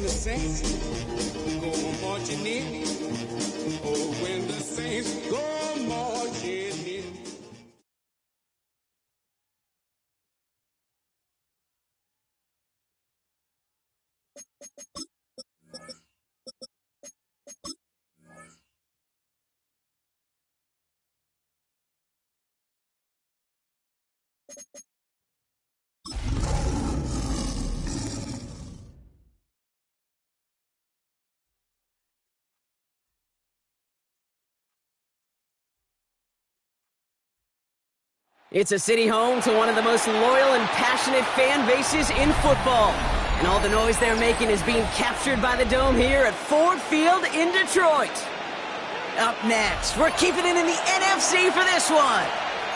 when the Saints go marching in. Oh, when the Saints go marching in. It's a city home to one of the most loyal and passionate fan bases in football. And all the noise they're making is being captured by the Dome here at Ford Field in Detroit. Up next, we're keeping it in the NFC for this one.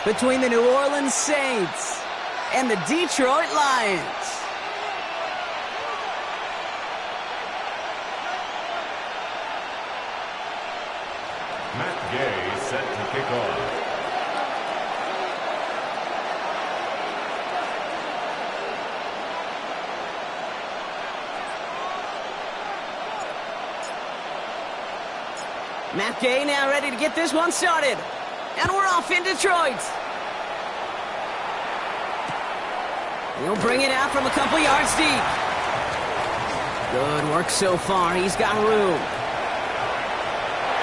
Between the New Orleans Saints and the Detroit Lions. Matt Gay set to kick off. Matt Gay now ready to get this one started. And we're off in Detroit. He'll bring it out from a couple yards deep. Good work so far. He's got room.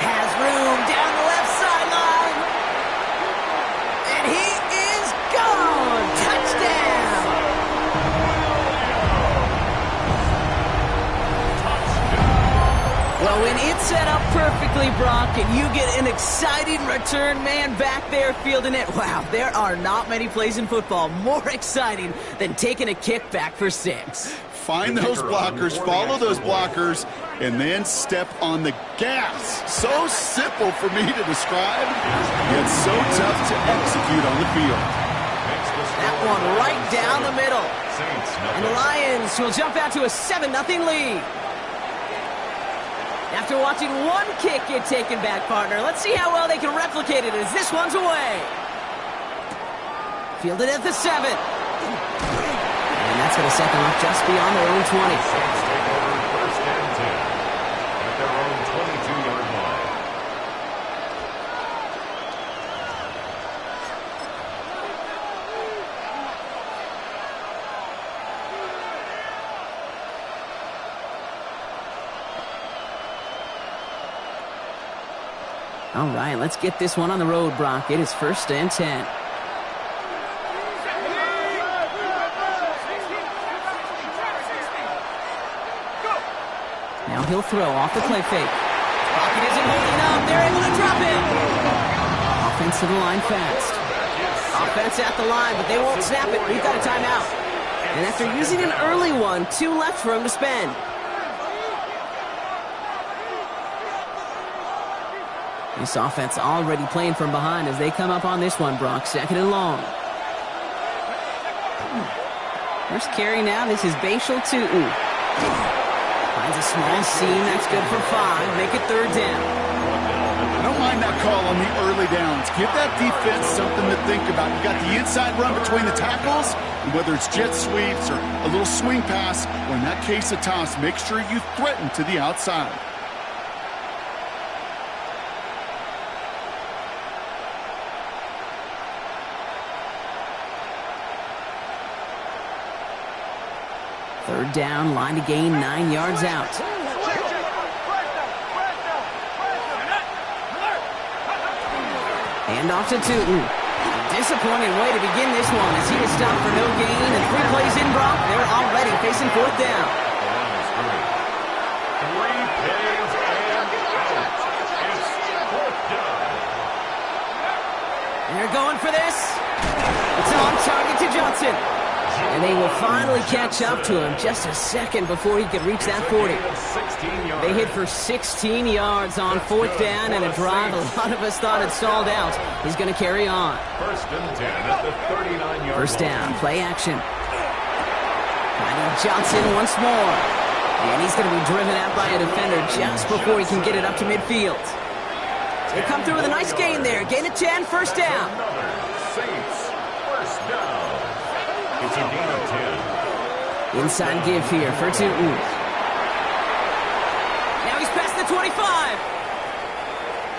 Has room down the left sideline. And he is gone. Touchdown. Well, when it's set up perfectly, Brock, and you get an exciting return man back there fielding it, wow, there are not many plays in football more exciting than taking a kick back for 6. Find those blockers, follow those blockers, and then step on the gas. So simple for me to describe, yet so tough to execute on the field. That one right down the middle. And the Lions will jump out to a 7-0 lead. After watching one kick get taken back, partner, let's see how well they can replicate it as this one's away. Fielded at the 7. And that's going to set them up just beyond their own 20. Saints take over first and 10 at their own 22-yard line. All right, let's get this one on the road, Brock. It is first and 10. Now he'll throw off the play fake. Pocket isn't holding up. They're able to drop it. Offense to the line fast. Offense at the line, but they won't snap it. We've got a timeout. And after using an early one, 2 left for him to spend. This offense already playing from behind as they come up on this one, Brock. 2nd and long. First carry now. This is Bashal Tutu. Finds a small seam. That's good for 5. Make it 3rd down. I don't mind that call on the early downs. Give that defense something to think about. You got the inside run between the tackles, and whether it's jet sweeps or a little swing pass, or in that case a toss, make sure you threaten to the outside. Third down, line to gain 9 yards out. Hand off to Tutu. Disappointing way to begin this one as he was stopped for no gain, and 3 plays in, Brock. They're already facing 4th down. 3 plays and out. It's 4th down. And they're going for this. It's on target to Johnson. And they will finally catch up to him just a second before he could reach that 40. They hit for 16 yards on 4th down and a drive a lot of us thought had stalled out. He's going to carry on. First and 10 at the 39-yard First down, line. play action. Finding Johnson once more. And he's going to be driven out by a defender just before he can get it up to midfield. They come through with a nice gain there. Gain of 10, first down. Saints, first down. It's a gain of 10. Inside give here for Tutu. the 25.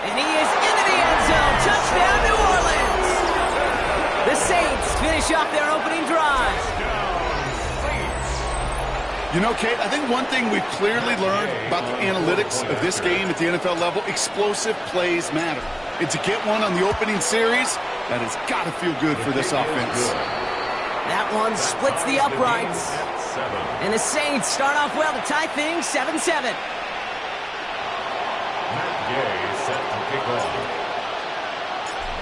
And he is into the end zone. Touchdown, New Orleans. The Saints finish off their opening drive. You know, Kate, I think one thing we've clearly learned about the analytics of this game at the NFL level, explosive plays matter. And to get one on the opening series, that has got to feel good for this offense. That one splits the uprights. And the Saints start off well to tie things 7-7.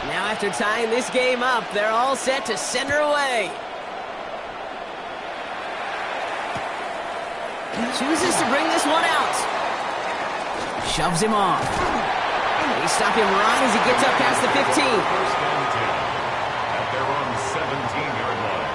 Now after tying this game up, they're all set to send her away. Chooses to bring this one out. Shoves him off. They stop him right as he gets up past the 15. First and 10 at their own 17-yard line.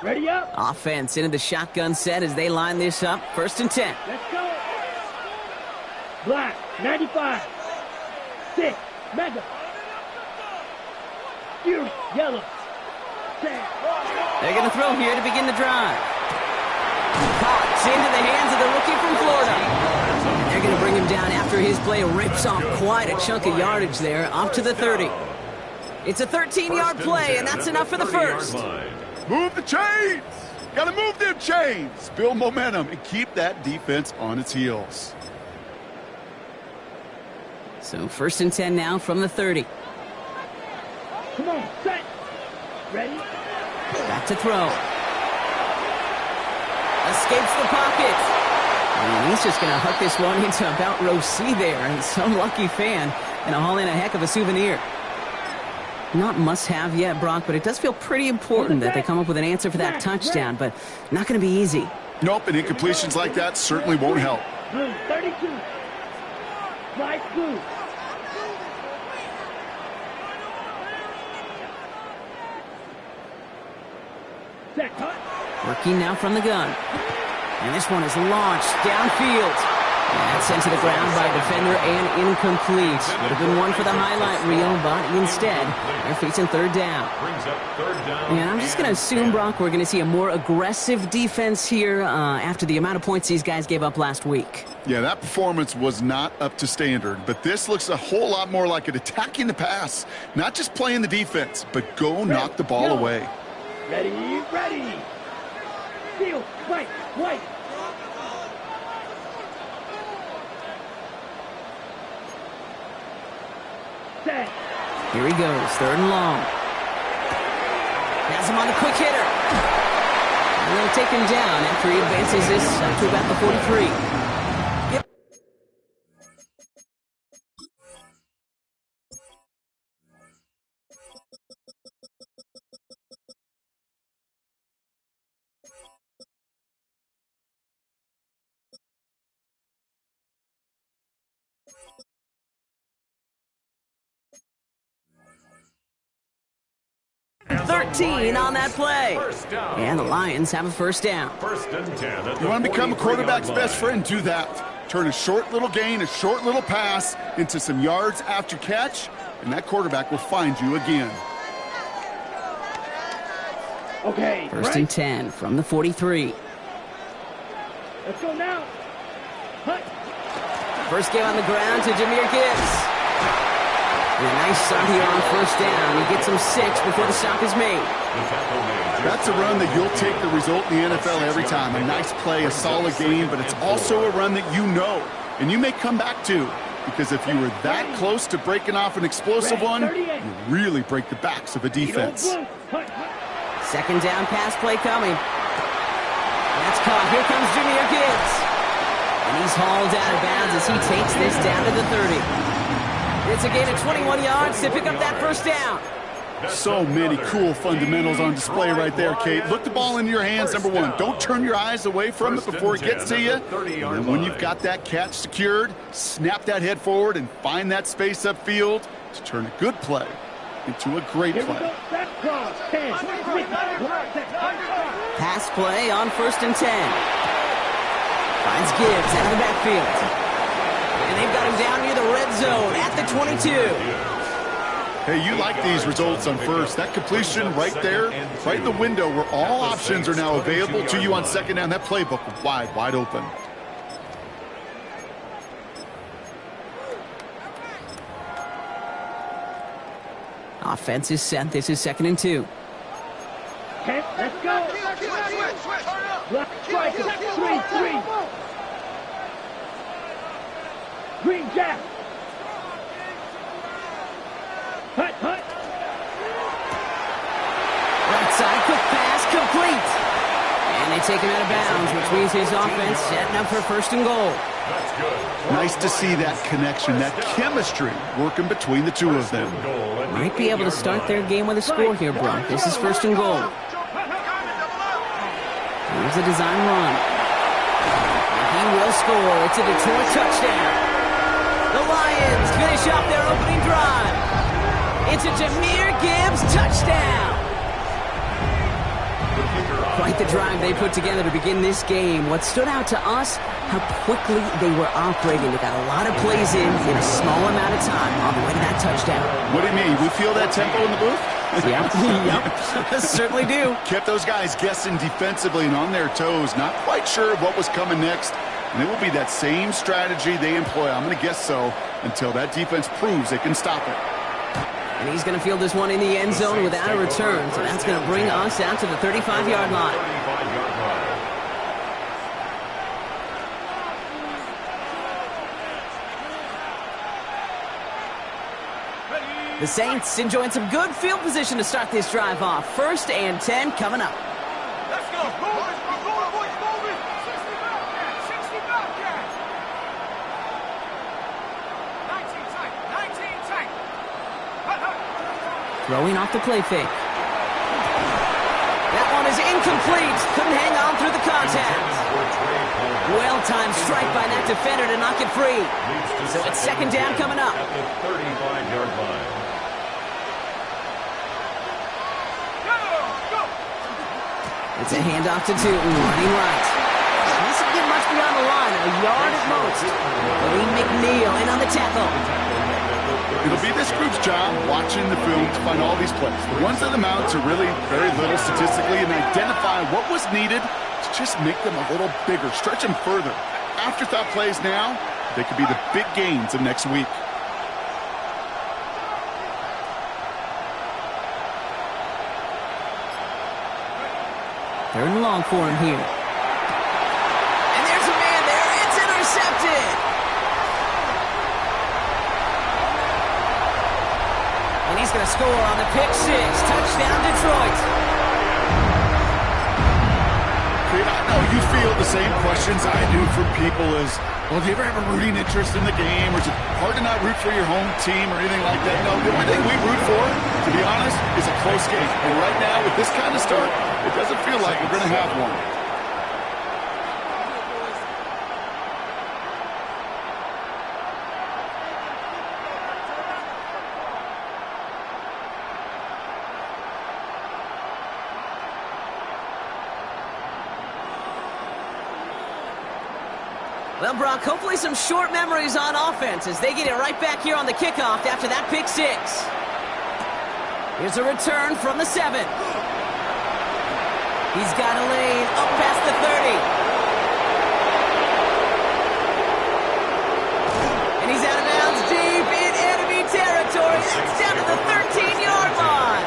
Ready up. Offense into the shotgun set as they line this up. First and 10. Let's go. Black, 95. 6, mega. Yellow. 10. They're going to throw here to begin the drive. Caught into the hands of the rookie from Florida. They're going to bring him down after his play rips off quite a chunk of yardage there, up to the 30. It's a 13-yard play, and that's enough for the first. Move the chains! Gotta move them chains! Build momentum and keep that defense on its heels. So first and 10 now from the 30. Come on, set. Ready? Back to throw. Escapes the pocket. And he's just going to hook this one into about row C there. And some lucky fan going to haul in a heck of a souvenir. Not must-have yet, Brock, but it does feel pretty important that they come up with an answer for that touchdown, but not going to be easy. Nope, and incompletions like that certainly won't help. Blue, 32. Flight blue. Set, cut. Working now from the gun. And this one is launched downfield. And that's sent to the ground by a defender and incomplete. Would have been one for the highlight reel, but instead, they're facing third down. And I'm just going to assume, Brock, we're going to see a more aggressive defense here after the amount of points these guys gave up last week. Yeah, that performance was not up to standard, but this looks a whole lot more like it attacking the pass. Not just playing the defense, but go knock the ball away. Ready, ready. Field, white, white. Set. Here he goes, third and long. Has him on the quick hitter. And they'll take him down after he advances this up to about the 43. Yep. On that play. And the Lions have a first down. You want to become a quarterback's best friend? Do that. Turn a short little gain, a short little pass into some yards after catch, and that quarterback will find you again. Okay. First and 10 from the 43. Let's go now. Hut. First game on the ground to Jahmyr Gibbs. And a nice start here on first down. He gets him 6 before the stop is made. That's a run that you'll take the result in the NFL every time. A nice play, a solid game, but it's also a run that you know and you may come back to, because if you were that close to breaking off an explosive one, you really break the backs of a defense. Second down pass play coming. That's caught. Here comes Jahmyr Gibbs. And he's hauled out of bounds as he takes this down to the 30. It's a gain of 21 yards to pick up that first down. So many cool fundamentals on display right there, Kate. Look the ball into your hands, number one. Don't turn your eyes away from it before it gets to you. And when you've got that catch secured, snap that head forward and find that space upfield to turn a good play into a great play. Pass play on first and 10. Finds Gibbs out of the backfield. And they've got him down near the red zone at the 22. Hey, you like these results on first. That completion right there, right in the window where all options are now available to you on second down. That playbook wide open. Offense is set. This is 2nd and 2. Okay, let's go. Left striker, 3-3. Green Jack. Hut. Right side, quick pass, complete. And they take him out of bounds, which means his offense setting up for 1st and goal. That's good. Nice to see that connection, that chemistry working between the two of them. Might be able to start their game with a score here, Brock. This is 1st and goal. Here's a design run. And he will score. It's a Detroit touchdown. The Lions finish off their opening drive. It's a Jahmyr Gibbs touchdown. Quite the drive they put together to begin this game. What stood out to us, how quickly they were operating. They got a lot of plays in a small amount of time on the way to that touchdown. What do you mean? We feel that tempo in the booth? Yep, certainly do. Kept those guys guessing defensively and on their toes, not quite sure of what was coming next. And it will be that same strategy they employ, I'm going to guess so, until that defense proves they can stop it. And he's going to field this one in the end zone without a return. So that's going to bring us out to the 35-yard line. The Saints enjoying some good field position to start this drive off. 1st and 10 coming up. Let's go. Move it, boys, move it. 60 Bobcat. 19 tight. Throwing off the play fake. That one is incomplete. Couldn't hang on through the contact. Well-timed strike by that defender to knock it free. So it's 2nd down coming up. At the 35-yard line. It's a handoff to Tootin, running right. Doesn't get much beyond the line, a yard at most. Lee McNeil in on the tackle. It'll be this group's job watching the film to find all these plays. The ones that amount to really very little statistically and identify what was needed to just make them a little bigger, stretch them further. Afterthought plays now, they could be the big gains of next week. 3rd and long for him here. And there's a man there. It's intercepted. And he's going to score on the pick 6. Touchdown, Detroit. I know you feel the same questions I do from people as, well, do you ever have a rooting interest in the game? Or is it hard to not root for your home team or anything like that? No, the only thing we root for, to be honest, is a close game. And right now, with this kind of start, it doesn't feel like we're going to have one. Well, Brock, hopefully some short memories on offense as they get it right back here on the kickoff after that pick 6. Here's a return from the 7. He's got a lane up past the 30. And he's out of bounds deep in enemy territory. That's down to the 13-yard line.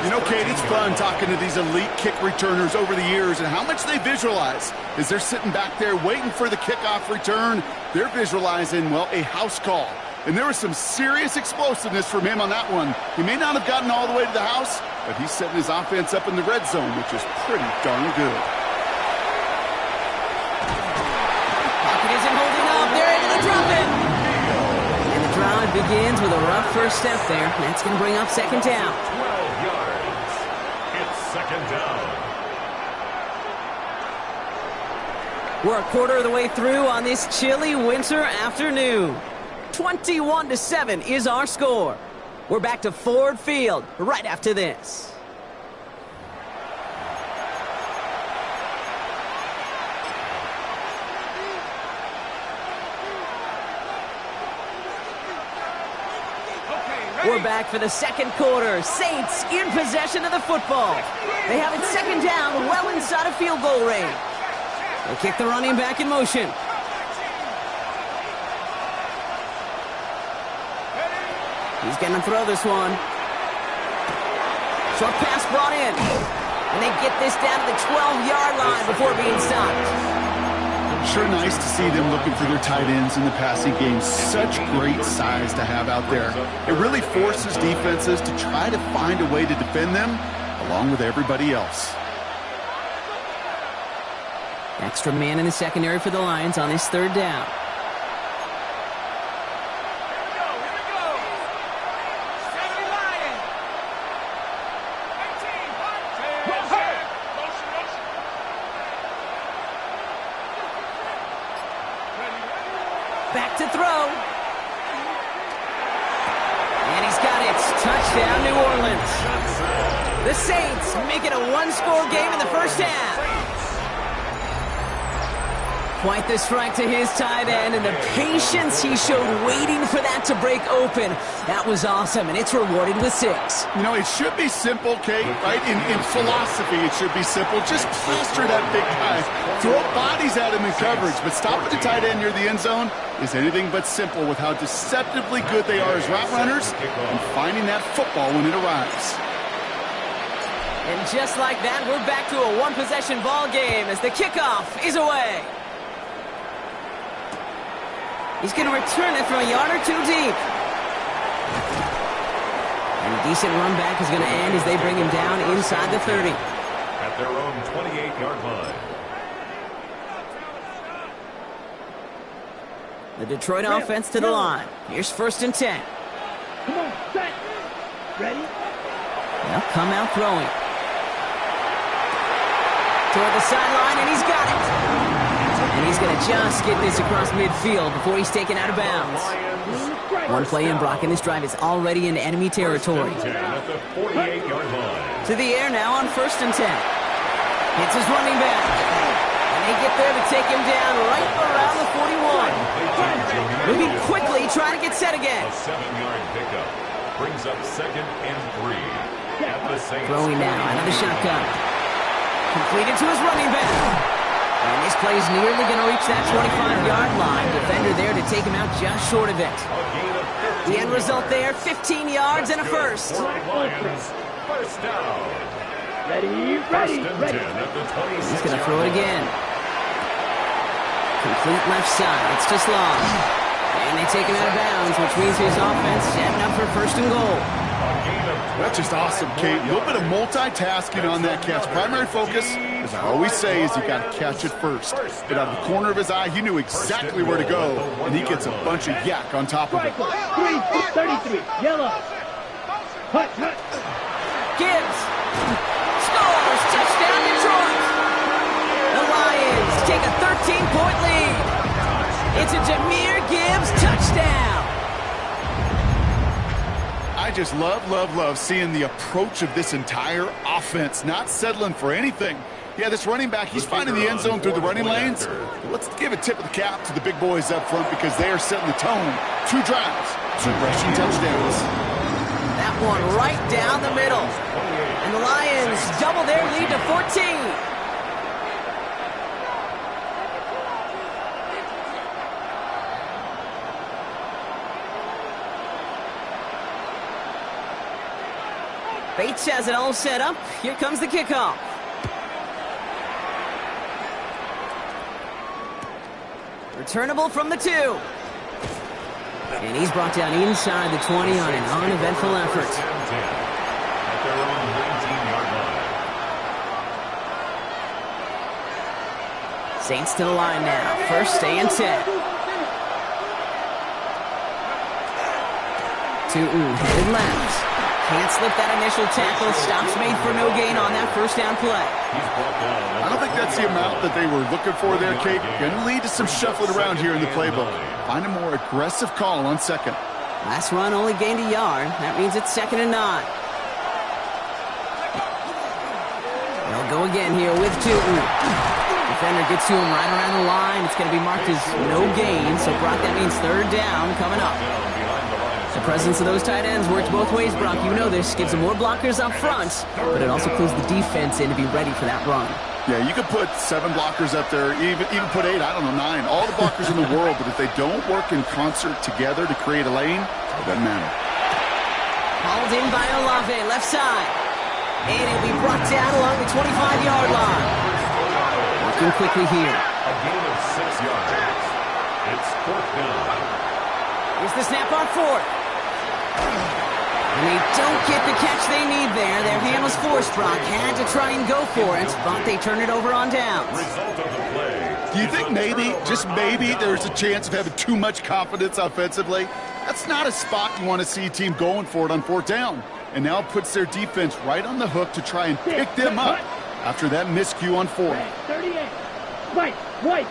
You know, Kate, it's fun talking to these elite kick returners over the years and how much they visualize. As they're sitting back there waiting for the kickoff return, they're visualizing, well, a house call. And there was some serious explosiveness from him on that one. He may not have gotten all the way to the house, but he's setting his offense up in the red zone, which is pretty darn good. Pocket isn't holding up. They're able to drop it. And the drive begins with a rough first step there. That's going to bring up 2nd down. 12 yards. It's 2nd down. We're a quarter of the way through on this chilly winter afternoon. 21-7 is our score. We're back to Ford Field right after this. Okay, We're back for the second quarter. Saints in possession of the football. They have it second down, well inside of field goal range. They kick the running back in motion. He's going to throw this one. Short pass brought in. And they get this down to the 12-yard line before being stopped. Sure nice to see them looking for their tight ends in the passing game. Such great size to have out there. It really forces defenses to try to find a way to defend them along with everybody else. Extra man in the secondary for the Lions on this third down. Back to throw. And he's got it. Touchdown, New Orleans. The Saints make it a one-score game in the first half. Quite the strike to his tight end, and the patience he showed waiting for that to break open. That was awesome, and it's rewarded with 6. You know, it should be simple, Kate, right? In philosophy, it should be simple. Just plaster that big guy. Throw bodies at him in coverage, but stopping the tight end near the end zone is anything but simple with how deceptively good they are as route runners and finding that football when it arrives. And just like that, we're back to a one-possession ball game as the kickoff is away. He's going to return it from a yard or two deep. And a decent run back is going to end as they bring him down inside the 30. At their own 28-yard line. The Detroit offense to the line. Here's 1st and 10. Come on, set. Ready? They'll come out throwing. Toward the sideline, and he's got it. And he's going to just get this across midfield before he's taken out of bounds. One play in, Brock, and this drive is already in enemy territory. At the 48-yard line. To the air now on 1st and 10. Hits his running back. And they get there to take him down right around the 41. Moving quickly, trying to get set again. A 7-yard pickup brings up 2nd and 3. At the Saints. Throwing now out of the shotgun. Completed to his running back. And this play is nearly going to reach that 25-yard line. Defender there to take him out just short of it. The end result there, 15 yards and a first. Lions, first down. Ready. He's going to throw it again. Complete left side. It's just long. And they take him out of bounds, which means his offense setting up for 1st and goal. That's just awesome, Kate. A little bit of multitasking on that catch. Primary focus, as I always say, is you got to catch it first. But out of the corner of his eye, he knew exactly where to go, and he gets a bunch of yak on top of it. 33, yellow. Hut. Gibbs scores. Touchdown, Detroit. The Lions take a 13-point lead. It's a Jahmyr Gibbs touchdown. I just love seeing the approach of this entire offense, not settling for anything. Yeah, this running back, he's finding the end zone through the running lanes. But let's give a tip of the cap to the big boys up front because they are setting the tone. 2 drives, 2 rushing touchdowns. That one right down the middle. And the Lions double their lead to 14. Bates has it all set up. Here comes the kickoff. Returnable from the 2. And he's brought down inside the 20 on an uneventful effort. At their own 19-yard line. Saints to the line now. 1st and 10. Tootin headed left. Can't slip that initial tackle. Stops made for no gain on that 1st down play. I don't think that's the amount that they were looking for there, Kate. Going to lead to some shuffling around here in the playbook. Find a more aggressive call on 2nd. Last run only gained a yard. That means it's 2nd and 9. They'll go again here with Tootin. Defender gets to him right around the line. It's going to be marked as no gain. So, Brock, that means 3rd down coming up. Behind the line of The presence of those tight ends works both ways, Brock. You know this. Gives them more blockers up front, but it also clues the defense in to be ready for that run. Yeah, you could put 7 blockers up there, even put 8, I don't know, 9. All the blockers in the world, but if they don't work in concert together to create a lane, it doesn't matter. Hauled in by Olave, left side. And it'll be brought down along the 25-yard line. Working quickly here. A gain of 6 yards. It's 4th down. Here's the snap on 4th. And they don't get the catch they need there. Their hand was forced, Brock. Had to try and go for it, but they turn it over on downs. Result of the play. Do you think maybe, just maybe, there's a chance of having too much confidence offensively? That's not a spot you want to see a team going for it on 4th down. And now it puts their defense right on the hook to try and pick them up after that miscue on 4th. 38. White.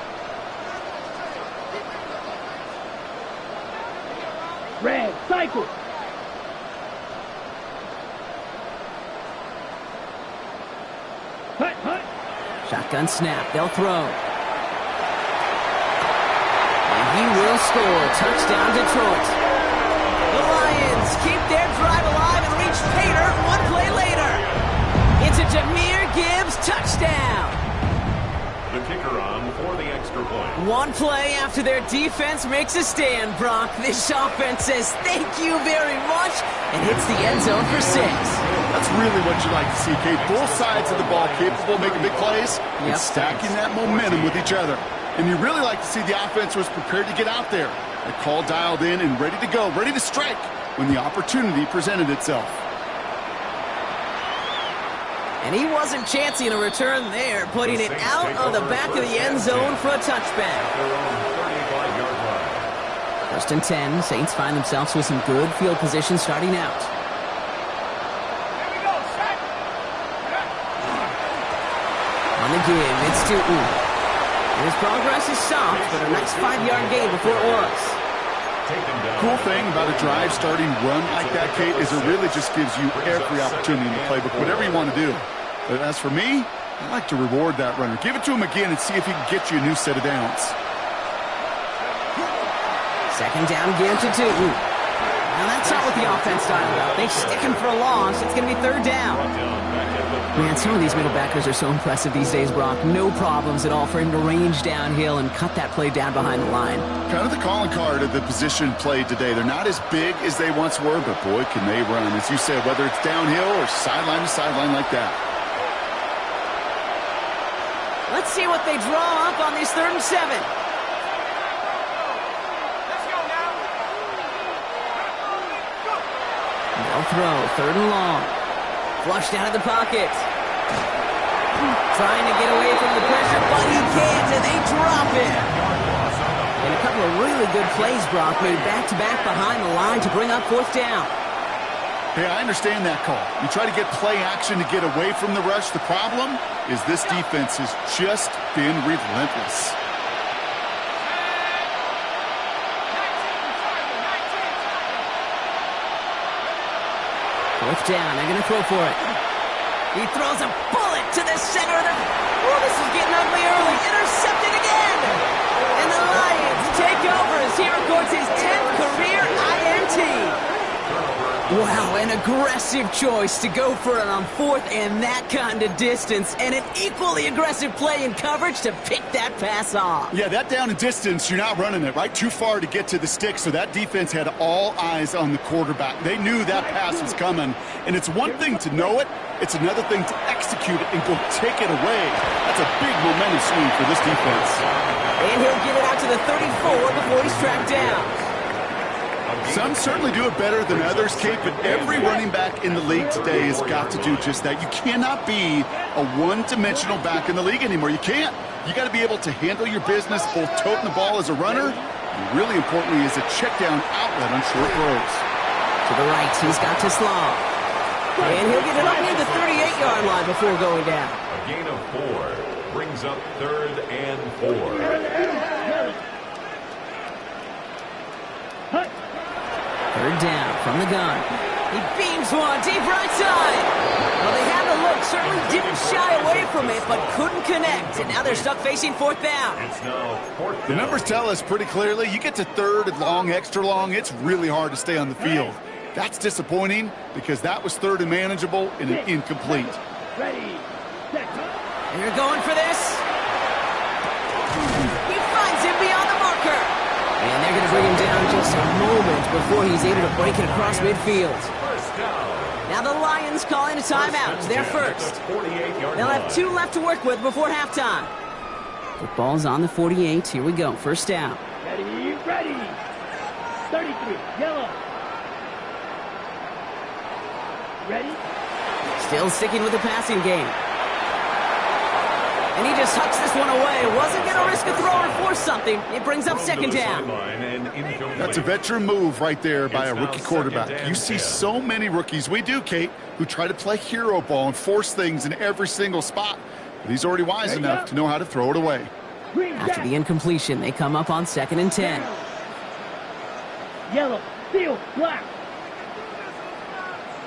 Red, cycle. Hut. Shotgun snap. They'll throw. And he will score. Touchdown, Detroit. The Lions keep their drive alive and reach pay dirt 1 play later. It's a Jahmyr Gibbs touchdown. The kicker on for the extra point. 1 play after their defense makes a stand, Brock. This offense says thank you very much and hits the end zone for 6. That's really what you like to see, Kate. Both sides of the ball capable of making big plays and stacking that momentum with each other. And you really like to see the offense was prepared to get out there. The call dialed in and ready to go, ready to strike when the opportunity presented itself. And he wasn't chancing a return there, putting it out of the back of the end zone for a touchback. First and 10, Saints find themselves with some good field position starting out. On the give, it's Tootin. His progress is soft, but a nice 5-yard gain before it was. Cool thing about a drive starting run like that, Kate, is it really just gives you every opportunity in the playbook, whatever you want to do. But as for me, I like to reward that runner. Give it to him again and see if he can get you a new set of downs. Second down again to Tootin. Now that's not what the offense dialed up. They stick him for a loss. It's going to be 3rd down. Man, some of these middle backers are so impressive these days, Brock. No problems at all for him to range downhill and cut that play down behind the line. Kind of the calling card of the position played today. They're not as big as they once were, but boy, can they run. As you said, whether it's downhill or sideline to sideline like that. Let's see what they draw up on this 3rd and 7. They'll throw, 3rd and long. Flushed out of the pocket. Trying to get away from the pressure, but he can't, and they drop it. And a couple of really good plays, Brock, made back-to-back behind the line to bring up 4th down. Hey, I understand that call. You try to get play action to get away from the rush. The problem is this defense has just been relentless. 4th down, they're going to throw for it. He throws a bullet to the center of the... Oh, this is getting ugly early. Intercepted again! And the Lions take over as he records his 10th career INT. Wow, an aggressive choice to go for it on 4th and that kind of distance, and an equally aggressive play in coverage to pick that pass off. Yeah, that down and distance, you're not running it, right? Too far to get to the stick, so that defense had all eyes on the quarterback. They knew that pass was coming, and it's one thing to know it, it's another thing to execute it and go take it away. That's a big momentum swing for this defense. And he'll get it out to the 34 before he's tracked down. Some certainly do it better than others, Kate, but every running back in the league today has got to do just that. You cannot be a one-dimensional back in the league anymore. You can't. You got to be able to handle your business, both toting the ball as a runner, and really importantly as a check-down outlet on short throws. To the right, he's got to Slaw. And he'll get it up near the 38-yard line before going down. A gain of 4 brings up 3rd and 4. 3rd down from the gun. He beams one deep right side. Well, they had the look, certainly didn't shy away from it, but couldn't connect. And now they're stuck facing fourth down. It's now fourth down. The numbers tell us pretty clearly, you get to third and long, extra long, it's really hard to stay on the field. That's disappointing because that was third and manageable and an incomplete. Ready, set. And they're going for this. He finds him beyond the marker. And they're going to bring him down just a moment before he's able to break it across midfield. First down. Now the Lions calling a timeout. They're first. They'll have 2 left to work with before halftime. Football's on the 48. Here we go. First down. Ready, ready. 33, yellow. Ready? Still sticking with the passing game. And he just hucks this one away. Wasn't going to risk a throw or force something. It brings up second down. That's a veteran move right there by a rookie quarterback. You see so many rookies, we do, Kate, who try to play hero ball and force things in every single spot. But he's already wise enough to know how to throw it away. After the incompletion, they come up on second and 10. Yellow, steel, black.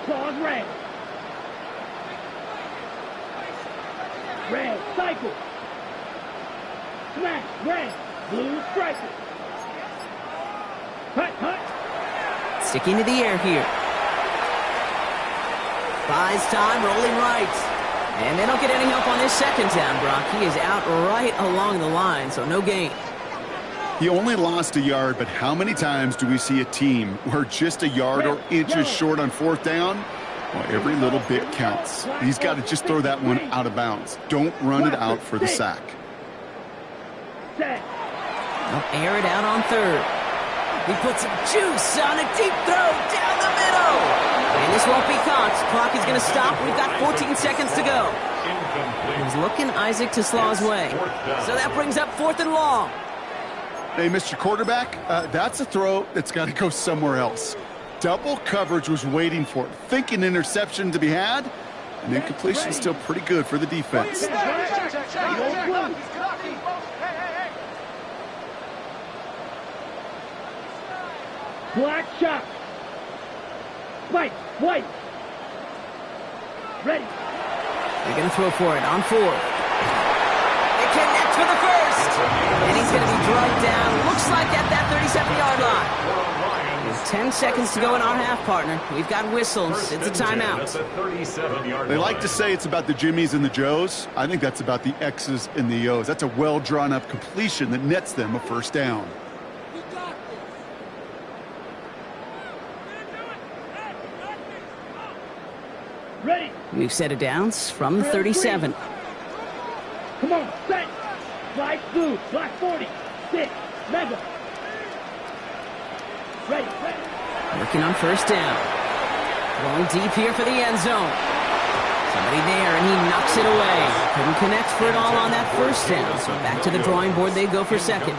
Claws red. Red, cycle. Smash, red. Blue, striker. Hut, hut. Sticking to the air here. Buys time, rolling right. And they don't get any help on this second down, Brock. He is out right along the line, so no gain. He only lost a yard, but how many times do we see a team where just a yard or inches short on fourth down? Well, every little bit counts. He's got to just throw that one out of bounds. Don't run it out for the sack. Set. They'll air it out on third. He puts some juice on a deep throw down the middle. And this won't be caught. Clock is going to stop. We've got 14 seconds to go. He's looking Isaac to Slaw's way. So that brings up fourth and long. Hey, Mr. Quarterback, that's a throw that's got to go somewhere else. Double coverage was waiting for it. Thinking interception to be had, and incompletion still pretty good for the defense. Black shot. White, white. Ready. They're going to throw for it on fourth. They connect for the first. And he's going to be drugged down. Looks like at that 37-yard line. There's 10 seconds to go in our half, partner. We've got whistles. It's a timeout. They like to say it's about the Jimmies and the Joes. I think that's about the X's and the O's. That's a well-drawn-up completion that nets them a first down. Ready. We've set it downs from the 37. Come on, set. Black blue, black 40. Sit. Mega. Ready, ready. Working on first down. Going deep here for the end zone. Somebody there, and he knocks it away. Couldn't connect for it all on that first down. So back to the drawing board they go for second.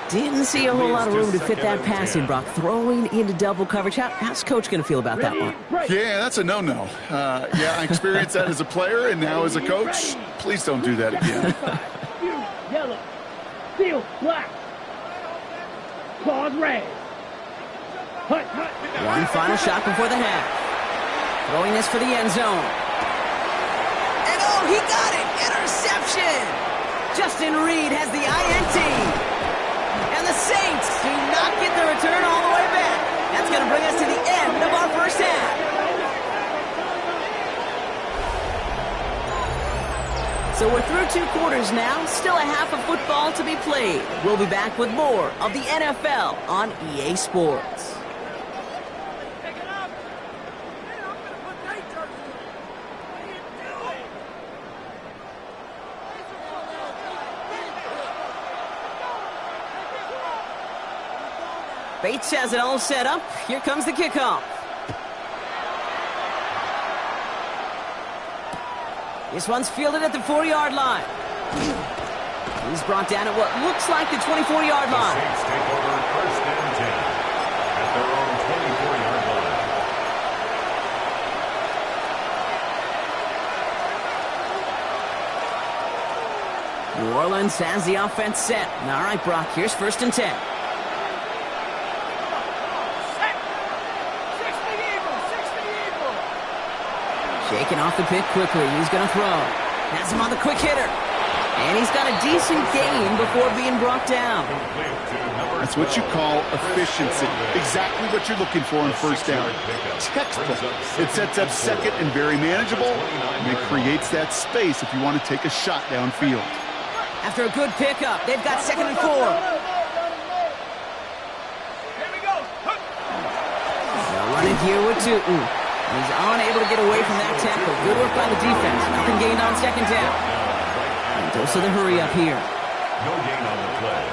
Didn't see a whole lot of room to fit that pass in, Brock. Throwing into double coverage. How's Coach going to feel about that one? Yeah, that's a no-no. Yeah, I experienced that as a player and now as a coach. Please don't do that again. Yellow. Steel. Black. Claws red. Hut, hut. One final shot before the half. Throwing this for the end zone. And oh, he got it! Interception! Justin Reed has the INT. And the Saints do not get the return all the way back. That's going to bring us to the end of our first half. So we're through 2 quarters now. Still a half of football to be played. We'll be back with more of the NFL on EA Sports. Bates has it all set up. Here comes the kickoff. This one's fielded at the 4-yard line. He's brought down at what looks like the 24-yard line. The Saints take over first and 10 at their own 24-yard line. New Orleans has the offense set. All right, Brock, here's first and 10. Shaking off the pick quickly. He's going to throw. Has him on the quick hitter. And he's got a decent gain before being brought down. That's what you call efficiency. Exactly what you're looking for in first down. Textbook. It sets up second and very manageable, and it creates that space if you want to take a shot downfield. After a good pickup, they've got 2nd and 4. Here we go. They'll run it here with Tootin. He's unable to get away from that tackle. Good work by the defense. Nothing gained on 2nd down. And dose of the hurry up here. No gain on the play.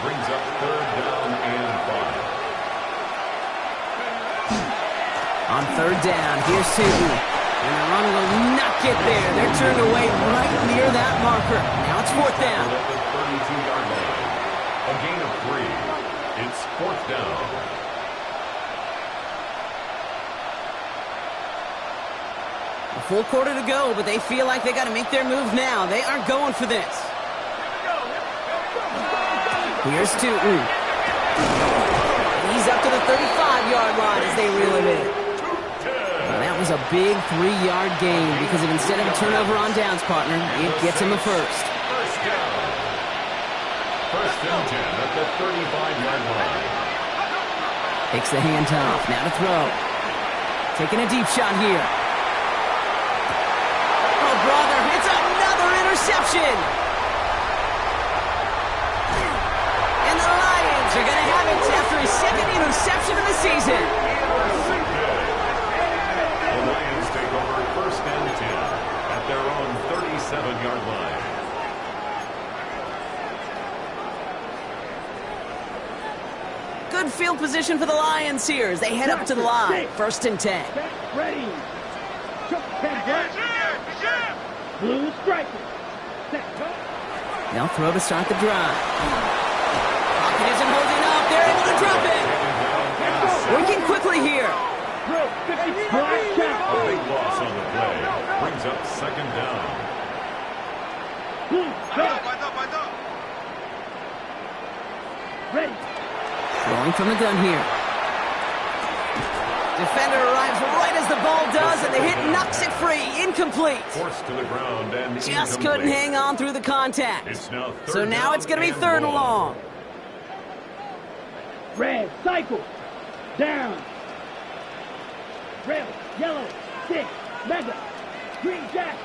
Brings up 3rd down and 5. On 3rd down, here's Tootin. And the run will not get there. They're turned away right near that marker. Now it's 4th down. At the 32-yard line. A gain of 3. It's 4th down. A full quarter to go, but they feel like they got to make their move now. They aren't going for this. Here's Tootin. He's up to the 35-yard line as they reel him in. Well, that was a big 3-yard gain because of instead of a turnover on downs, partner, it gets him a first. First down. 1st and 10 at the 35-yard line. Takes the handoff. Now to throw. Taking a deep shot here. Oh, brother, it's another interception. And the Lions are going to have it after his 2nd interception of the season. The Lions take over 1st and 10 at their own 37-yard line. Good field position for the Lions here as they head up to the line. 1st and 10. Ready. Blue striker. They'll throw to start the drive. Pocket isn't holding up. They're able to drop it. Working quickly here. A big loss on the play. Brings up 2nd down. Ready. Throwing from the gun here. Defender arrives right as the ball does, and the hit knocks it free. Incomplete. Forced to the ground and Just incomplete. couldn't hang on through the contact. It's now So third now down it's going to be and 3rd and long. long. Red, cycle. Down. Red, yellow, stick, mega, green jack.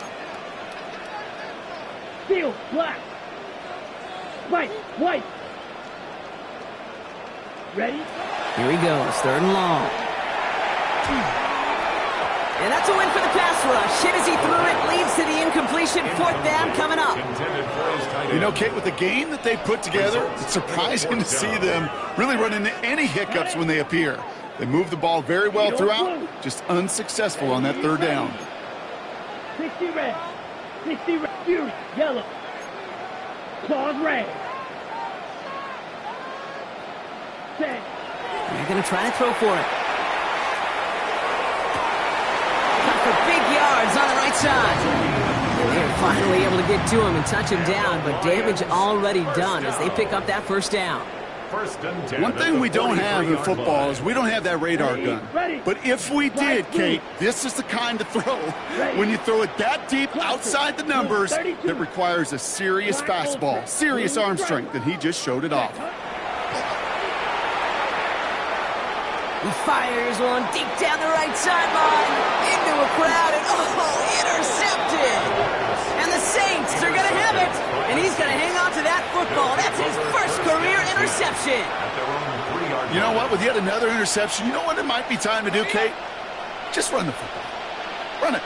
Steel, black. White, white. Ready? Here he goes, 3rd and long. And that's a win for the pass rush. Hit as he threw it, leads to the incompletion. 4th down coming up. Intended for his tight You know, end. Kate, with the game that they put together, it's surprising to see them really run into any hiccups when they appear. They move the ball very well throughout, just unsuccessful on that 3rd down. 60 red, 60 red, fury, yellow. Claws red. Set. They're going to try to throw for it. Cut for big yards on the right side. They're finally able to get to him and touch him down, but damage already done as they pick up that 1st down. 1st and 10 One at thing the we don't have in 43-yard football line. is we don't have that radar gun. But if we did, Kate, this is the kind of throw. When you throw it that deep outside the numbers, that requires a serious fastball, serious arm strength, and he just showed it off. He fires one deep down the right sideline into a crowd, and intercepted! And the Saints are going to have it, and he's going to hang on to that football. That's his first career interception. At their own 3-yard You know line. what? With yet another interception, you know what it might be time to do, Kate? Just run the football. Run it.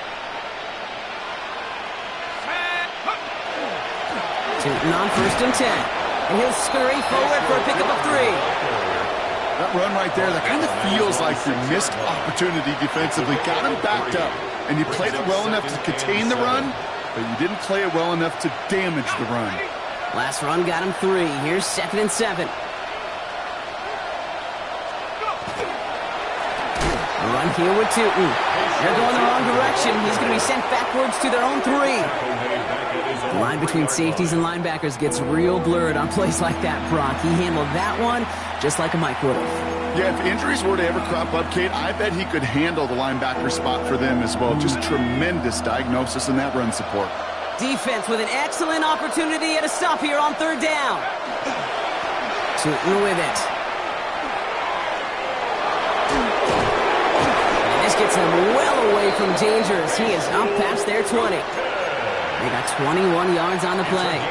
Tootin on 1st and 10. And he'll scurry forward for a pickup of 3. That run right there, that kind of feels like your missed opportunity defensively. Got him backed up, and you played it well enough to contain the run, but you didn't play it well enough to damage the run. Last run got him 3. Here's 2nd and 7. A run here with Tootin. They're going the wrong direction. He's going to be sent backwards to their own 3. The line between safeties and linebackers ges real blurred on plays like that, Brock. He handled that one just like a Mike would have. Yeah, if injuries were to ever crop up, Kate, I bet he could handle the linebacker spot for them as well. Just tremendous diagnosis in that run support. Defense with an excellent opportunity at a stop here on third down. Shooting with it. And this gets him well away from danger as he is up past their 20. They got 21 yards on the play.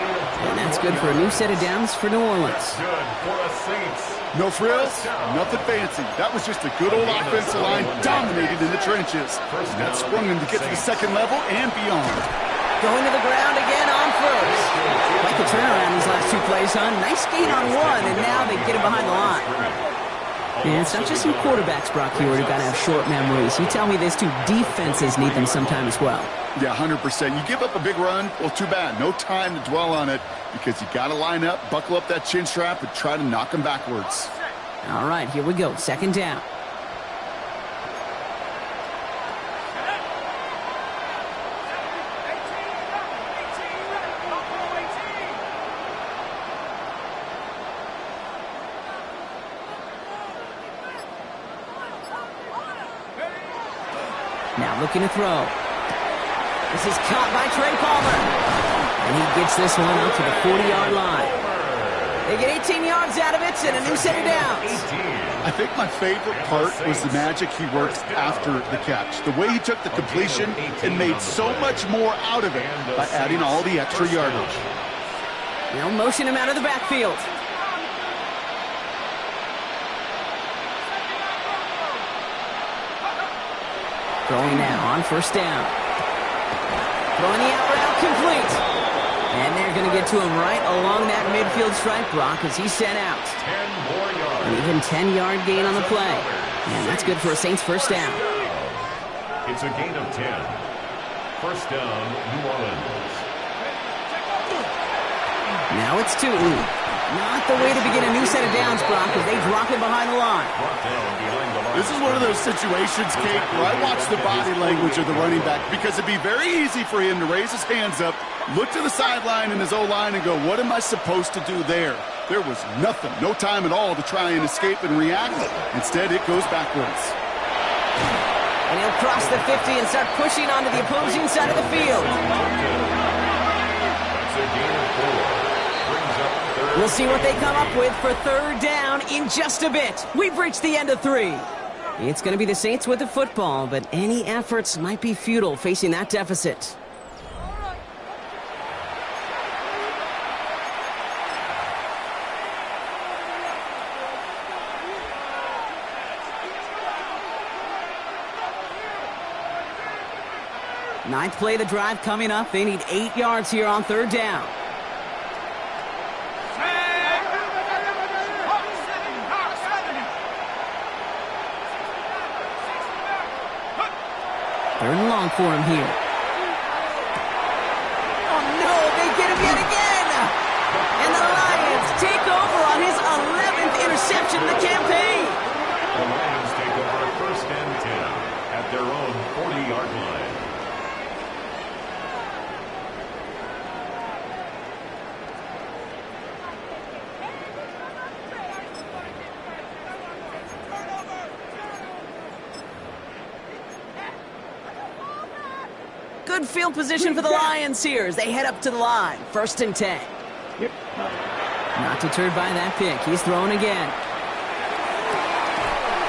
And that's good for a new set of downs for New Orleans. Good for the Saints. No frills, nothing fancy. That was just a good old offensive line dominated in the trenches. And that sprung him to get to the second level and beyond. Going to the ground again on first. Like the turnaround these last two plays, huh? Nice gain on one, and now they get him behind the line. And it's not just some quarterbacks, Brock, here who got to have short memories. You tell me these two defenses need them sometime as well. Yeah, 100%. You give up a big run, well, too bad. No time to dwell on it because you got to line up, buckle up that chin strap, and try to knock them backwards. All right, here we go. Second down. Now looking to throw. This is caught by Trey Palmer. And he gets this one up to the 40-yard line. They get 18 yards out of it and a new set of downs. I think my favorite part was the magic he worked after the catch. The way he took the completion and made so much more out of it by adding all the extra yardage. They'll motion him out of the backfield. Throwing now on first down. Throwing the out route complete. And they're going to get to him right along that midfield stripe, Brock, as he's sent out. 10 more yards. An even 10-yard gain on the play. And that's good for a Saints first down. It's a gain of 10. First down, New Orleans. Now it's Tootin. Not the way to begin a new set of downs, Brock, as they drop him behind the line. Brought down behind the line. This is one of those situations, Kate, where I watch the body language of the running back because it'd be very easy for him to raise his hands up, look to the sideline in his O-line and go, what am I supposed to do there? There was nothing, no time at all to try and escape and react. Instead, it goes backwards. And he'll cross the 50 and start pushing onto the opposing side of the field. That's a gain of 4. Brings up third. We'll see what they come up with for third down in just a bit. We've reached the end of 3. It's going to be the Saints with the football, but any efforts might be futile facing that deficit. Ninth play of the drive coming up. They need 8 yards here on third down. Third and long for him here. Oh, no, they get him yet again. And the Lions take over on his 11th interception of the campaign. The Lions take over first and 10 at their own 40-yard line. Good field position for the Lions here as they head up to the line. First and 10. Not deterred by that pick. He's throwing again.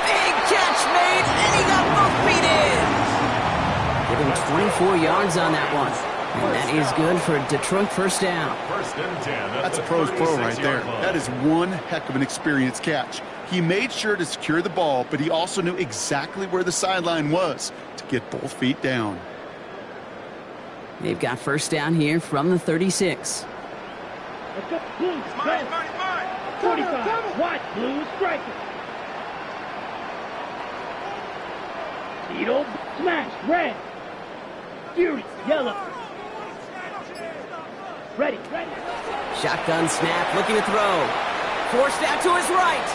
Big catch made, and he got both feet in. Give him 24 yards on that one. And that is good for a Detroit first down. First and 10. That's a pro's pro right there. That is one heck of an experienced catch. He made sure to secure the ball, but he also knew exactly where the sideline was to get both feet down. They've got first down here from the 36. Let's go, Blues, press. 45, watch, Blues, striker. Needle, smash, red. Fury, yellow. Ready. Shotgun snap, looking to throw. Forced out to his right.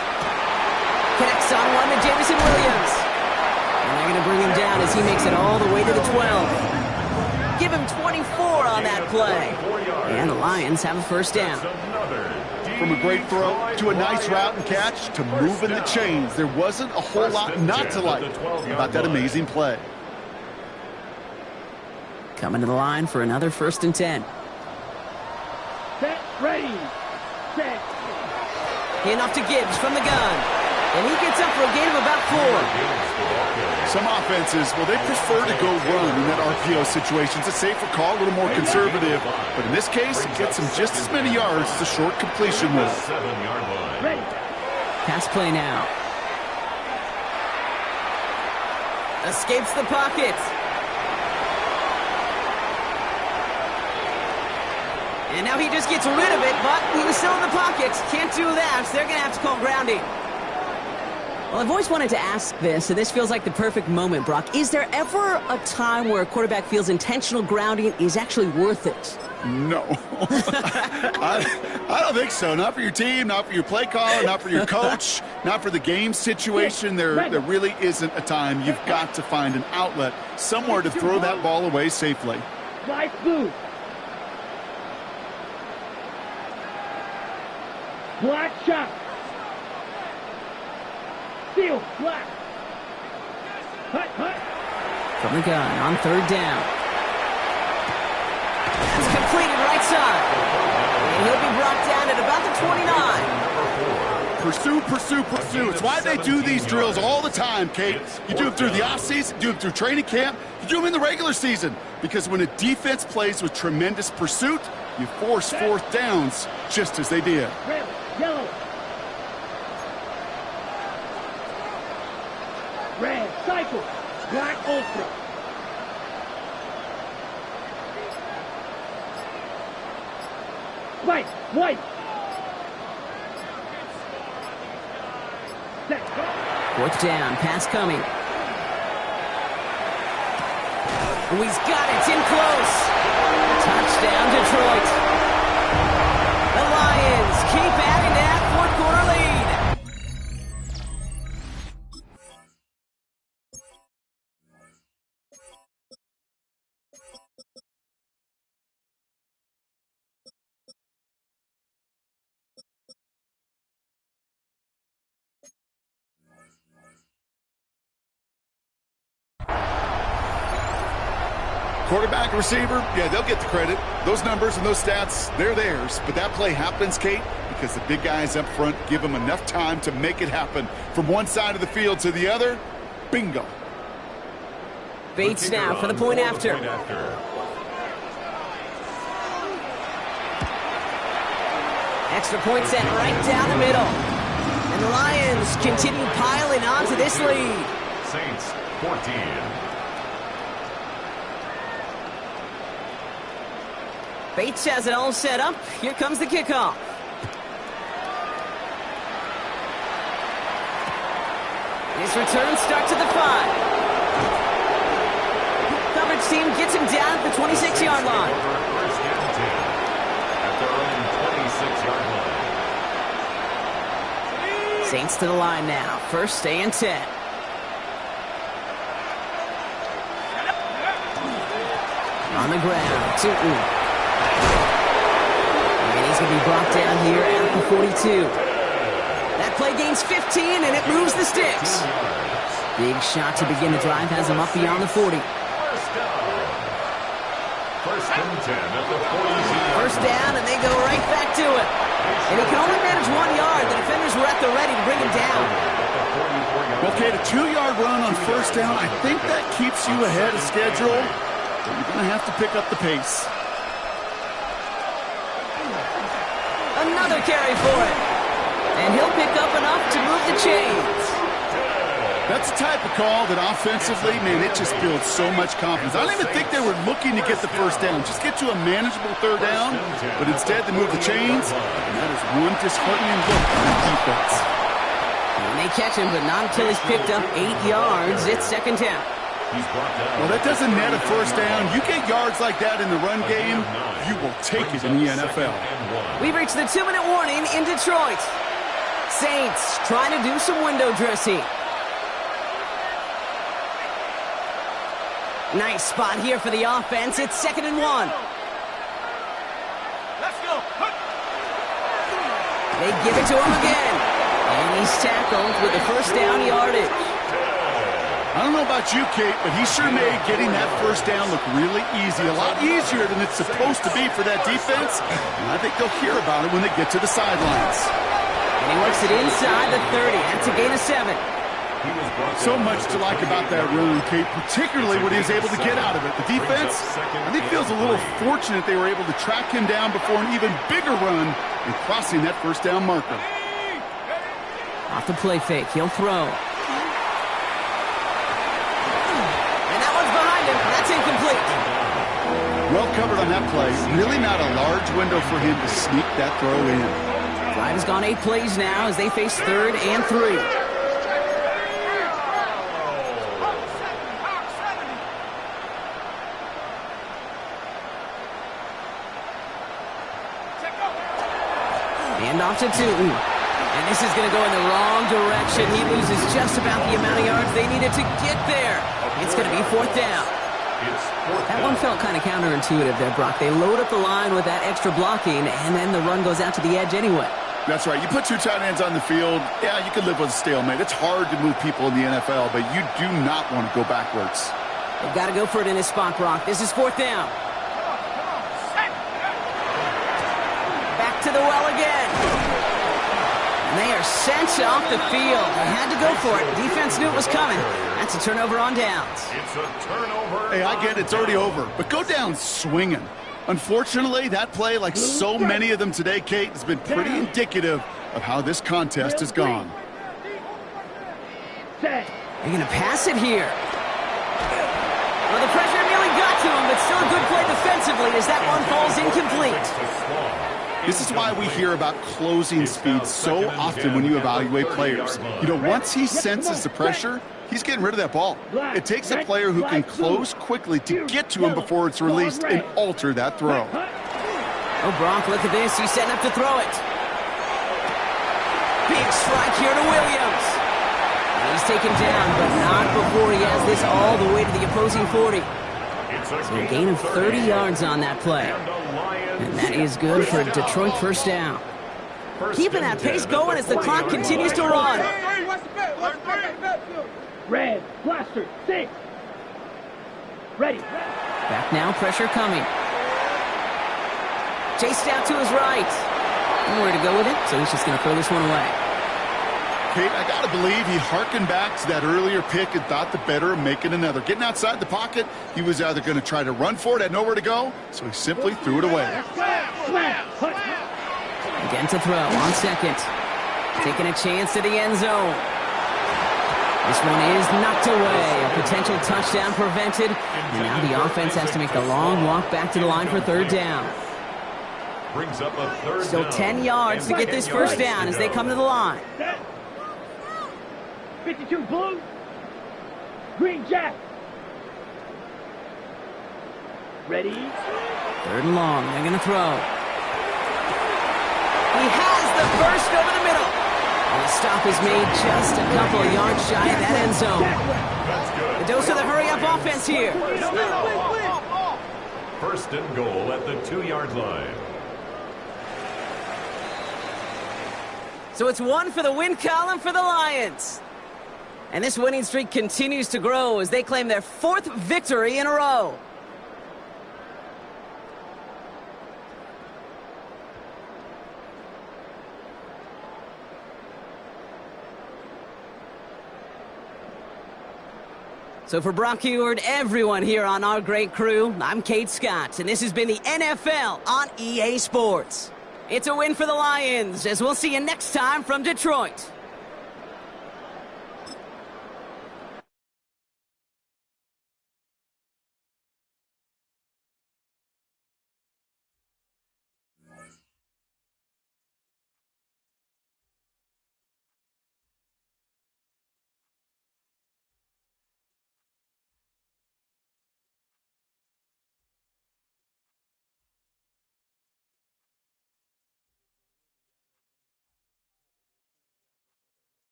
Connects on one to Jameson Williams. And they're going to bring him down as he makes it all the way to the 12. Give him 24 on that play. And the Lions have a first down. From a great throw to a nice route and catch to moving the chains. There wasn't a whole lot not to like about that amazing play. Coming to the line for another 1st and 10. Set, ready, set. Handoff to Gibbs from the gun. And he gets up for a gain of about 4. Some offenses, well, they prefer to go run in that RPO situation. It's a safer call, a little more conservative. But in this case, it gets him just as many yards as a short completion will. 7-yard line. Ready. Pass play now. Escapes the pocket. And now he just gets rid of it, but he was still in the pocket. Can't do that, so they're going to have to call grounding. Well, I've always wanted to ask this, and this feels like the perfect moment, Brock. Is there ever a time where a quarterback feels intentional grounding is actually worth it? No. I don't think so. Not for your team, not for your play caller, not for your coach, not for the game situation. There really isn't a time. You've got to find an outlet, somewhere to throw that ball away safely. Light blue. Black shot. Steel, black. Hut, hut. From the gun on 3rd down. That's completed right side. And he'll be brought down at about the 29. Pursue, pursue, pursue. It's why they do these drills all the time, Kate. You do them through the offseason, do them through training camp, you do them in the regular season. Because when a defense plays with tremendous pursuit, you force 4th downs just as they did. Red, yellow. Red, cycle. Black, ultra. White, white. Set, go. 4th down, pass coming. Oh, he's got it, it's in close. Touchdown, Detroit. The Lions keep adding that 4th-quarter lead. Quarterback and receiver, yeah, they'll get the credit. Those numbers and those stats, they're theirs. But that play happens, Kate, because the big guys up front give them enough time to make it happen. From one side of the field to the other, bingo. Bates now for the point after. Extra point set right down the middle. And the Lions continue piling on to this lead. Saints 14. Bates has it all set up. Here comes the kickoff. This return starts at the 5. Coverage team gets him down at the 26-yard line. First down 10 at their own 26-yard line. Saints to the line now. 1st and 10. On the ground, Tootin. And he's going to be brought down here at the 42. That play gains 15, and it moves the sticks. Big shot to begin the drive has him up beyond the 40. First and 10 at the 40. First down, and they go right back to it. And he can only manage 1 yard. The defenders were at the ready to bring him down. Okay, a 2-yard run on 1st down, I think that keeps you ahead of schedule. But you're going to have to pick up the pace. Another carry for it. And he'll pick up enough to move the chains. That's the type of call that offensively, man, it just builds so much confidence. I don't even think they were looking to get the 1st down. Just get to a manageable 3rd down. But instead, they move the chains. And that is one disheartening look on the defense. And they catch him, but not until he's picked up 8 yards. It's 2nd down. Well, that doesn't net a 1st down. You get yards like that in the run game, you will take it in the NFL. We've reached the 2-minute warning in Detroit. Saints trying to do some window dressing. Nice spot here for the offense. It's 2nd and 1. Let's go. They give it to him again. And he's tackled with the first down yardage. I don't know about you, Kate, but he sure made getting that first down look really easy. A lot easier than it's supposed to be for that defense. And I think they'll hear about it when they get to the sidelines. And he works it inside the 30. That's a gain of 7. So much to like about that run, Kate, particularly what he was able to get out of it. The defense, I think, feels a little fortunate they were able to track him down before an even bigger run and crossing that first down marker. Off the play fake, he'll throw. And that one's behind him. That's incomplete. Well covered on that play. Really not a large window for him to sneak that throw in. Drive has gone 8 plays now as they face 3rd and 3. Off to Tootin. And this is going to go in the wrong direction. He loses just about the amount of yards they needed to get there. It's going to be 4th down. That one felt kind of counterintuitive there, Brock. They load up the line with that extra blocking, and then the run goes out to the edge anyway. That's right. You put 2 tight ends on the field, yeah, you can live with a stalemate. It's hard to move people in the NFL, but you do not want to go backwards. They've got to go for it in this spot, Brock. This is 4th down. Back to the well again. And they are sent off the field. They had to go for it. Defense knew it was coming. That's a turnover on downs. It's a turnover. Hey, I get it. It's already over. But go down swinging. Unfortunately, that play, like so many of them today, Kate, has been pretty indicative of how this contest has gone. They're going to pass it here. Well, the pressure nearly got to him, but still a good play defensively as that one falls incomplete. This is why we hear about closing speed so often when you evaluate players. You know, once he senses the pressure, he's getting rid of that ball. It takes a player who can close quickly to get to him before it's released and alter that throw. Oh, Brock, look at this. He's setting up to throw it. Big strike here to Williams. And he's taken down, but not before he has this all the way to the opposing 40. So a gain of 30 yards on that play. And that is good for Detroit first down. Keeping that pace going as the clock continues to run. Red, blaster, 6. Ready. Back now, pressure coming. Chased out to his right. Nowhere to go with it, so he's just going to throw this one away. Kate, I got to believe he hearkened back to that earlier pick and thought the better of making another. Getting outside the pocket, he was either going to try to run for it, had nowhere to go, so he simply threw it away. Again to throw on 2nd. Taking a chance to the end zone. This one is knocked away. A potential touchdown prevented. And now the offense has to make the long walk back to the line for 3rd down. Brings up a 3rd Still down. 10 yards to get this first down as they come to the line. 52 blue. Green jack. Ready. 3rd and long. They're going to throw. He has the burst over the middle. And the stop is made just a couple of yards shy of that end zone. The dose of the hurry-up offense here. 1st and goal at the 2-yard line. So it's 1 for the win column for the Lions. And this winning streak continues to grow as they claim their 4th victory in a row. So for Brock Huard, everyone here on our great crew, I'm Kate Scott, and this has been the NFL on EA Sports. It's a win for the Lions, as we'll see you next time from Detroit.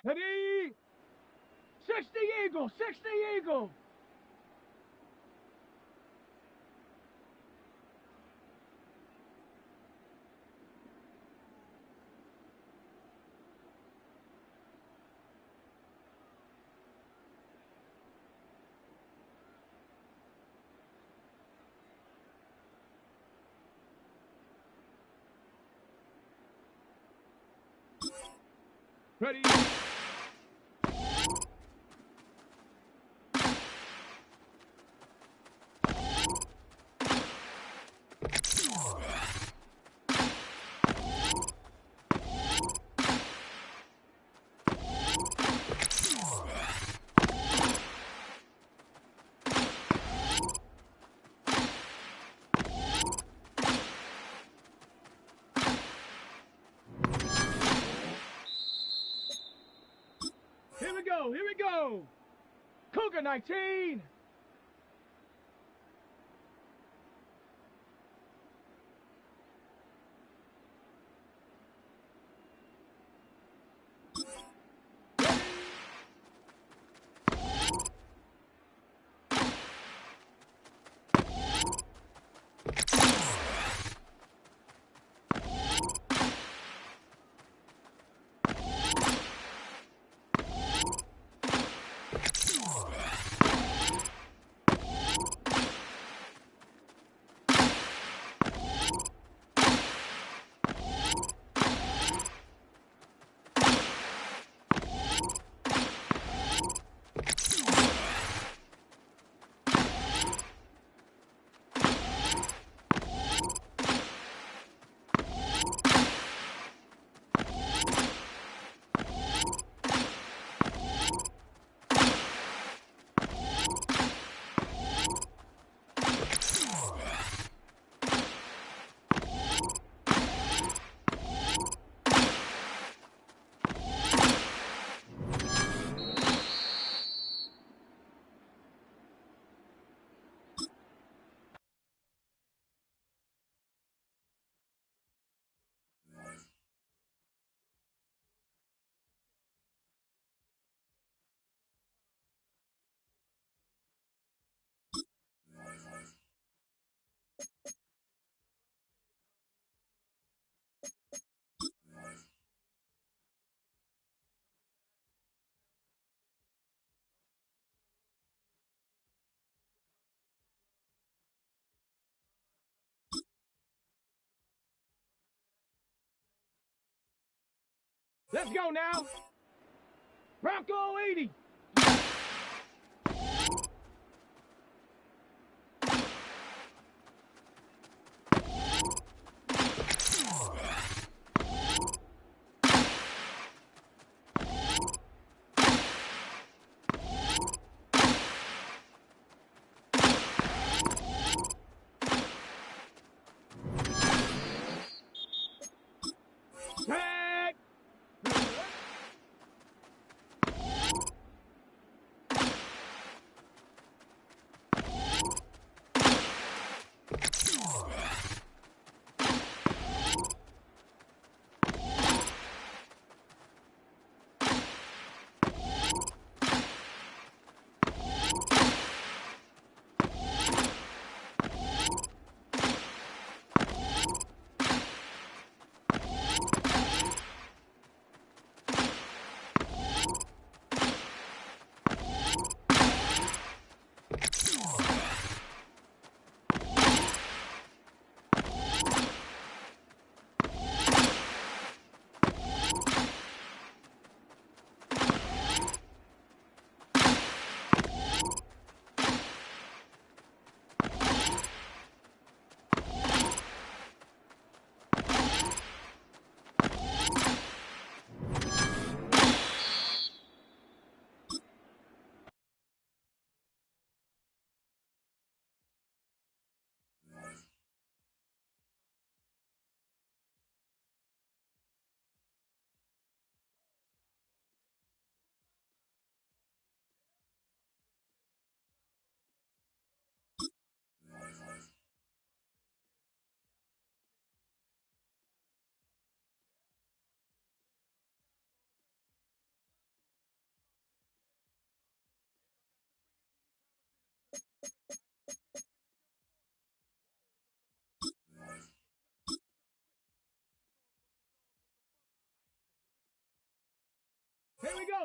Ready? 60 Eagle, 60 Eagle. Ready? Here we go, here we go. Cougar 19. Let's go now. Bronco 80. Tag.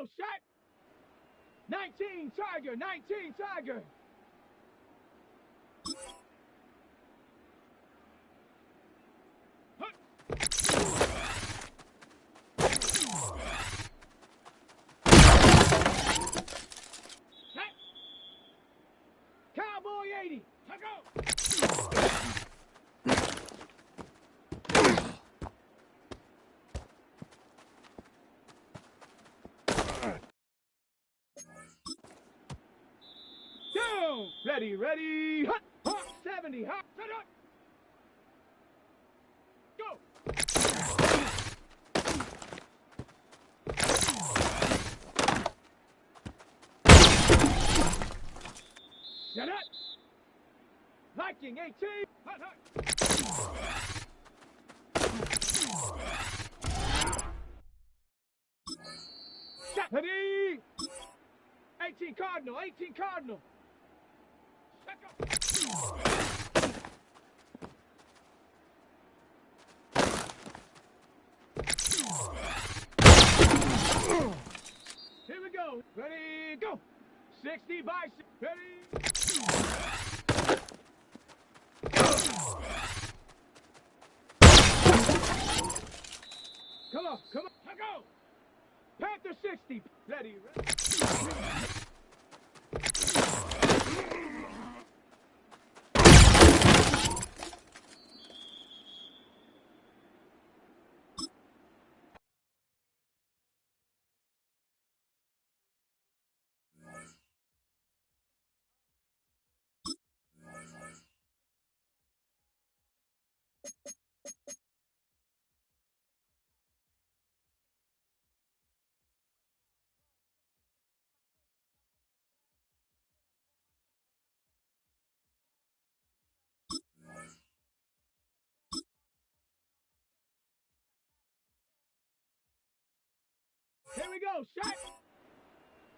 go, shot. 19 Tiger, 19 Tiger. Cowboy 80. Go. Down. Ready, ready. Hut, hut. 70. Hut. Shut up. Go. Shut up. Viking 18. Hut, hut. Shut. Ready. 18 Cardinal. 18 Cardinal. Check up. Here we go. Ready, go. 60 by 6. Ready. Come on, come on. Let go. Panther 60. Ready, ready. Here we go, shot.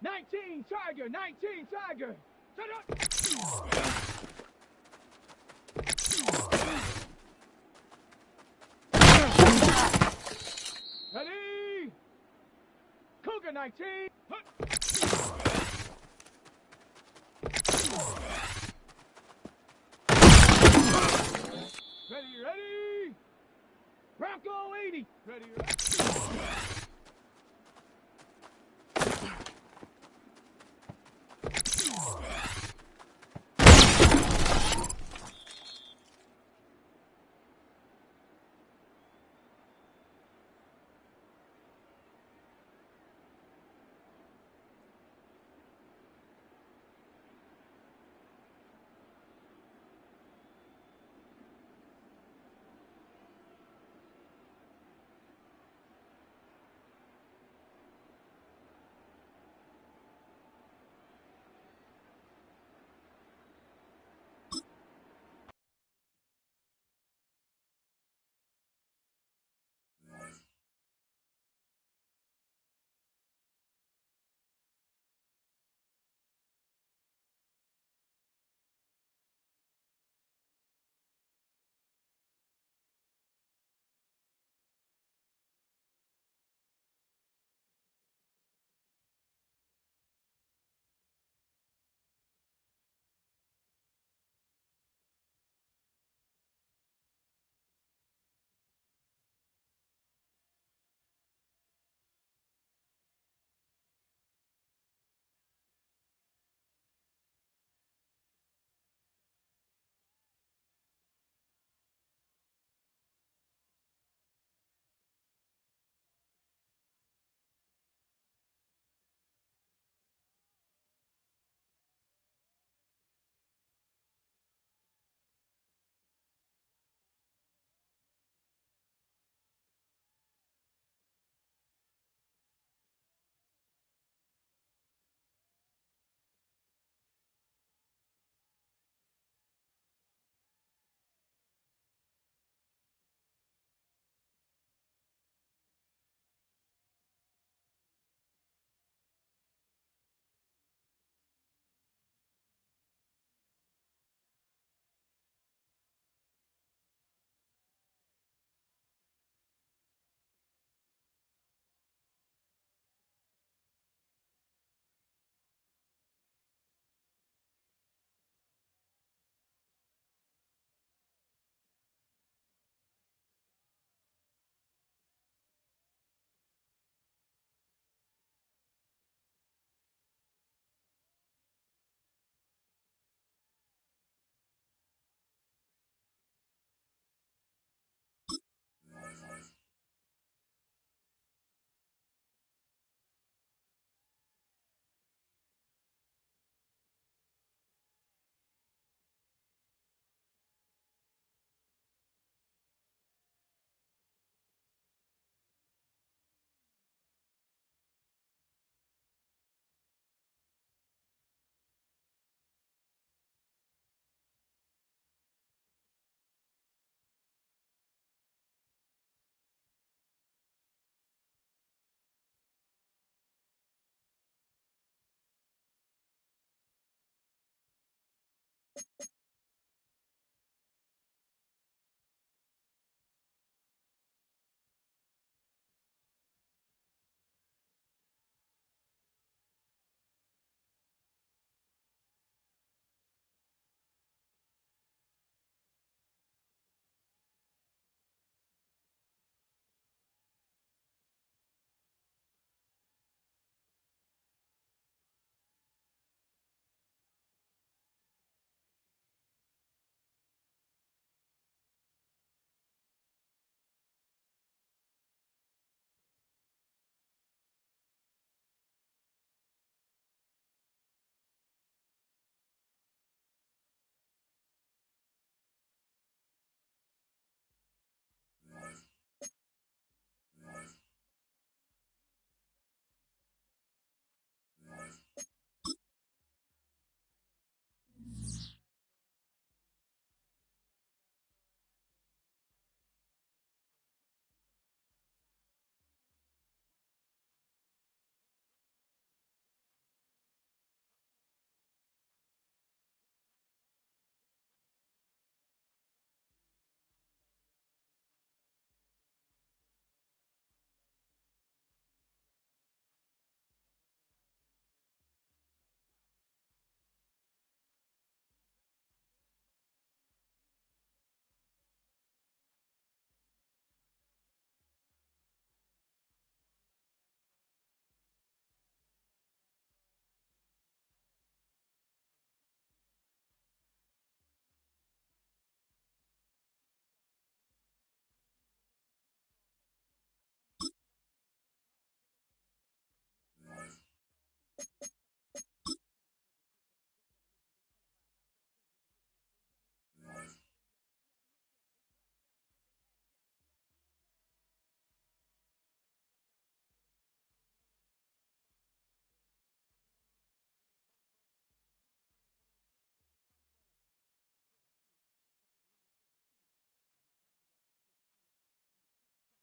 19 Tiger, 19 Tiger. Shut up. Ready. Cougar 19. Hut. Ready, ready. Bronco 80. Ready, ready.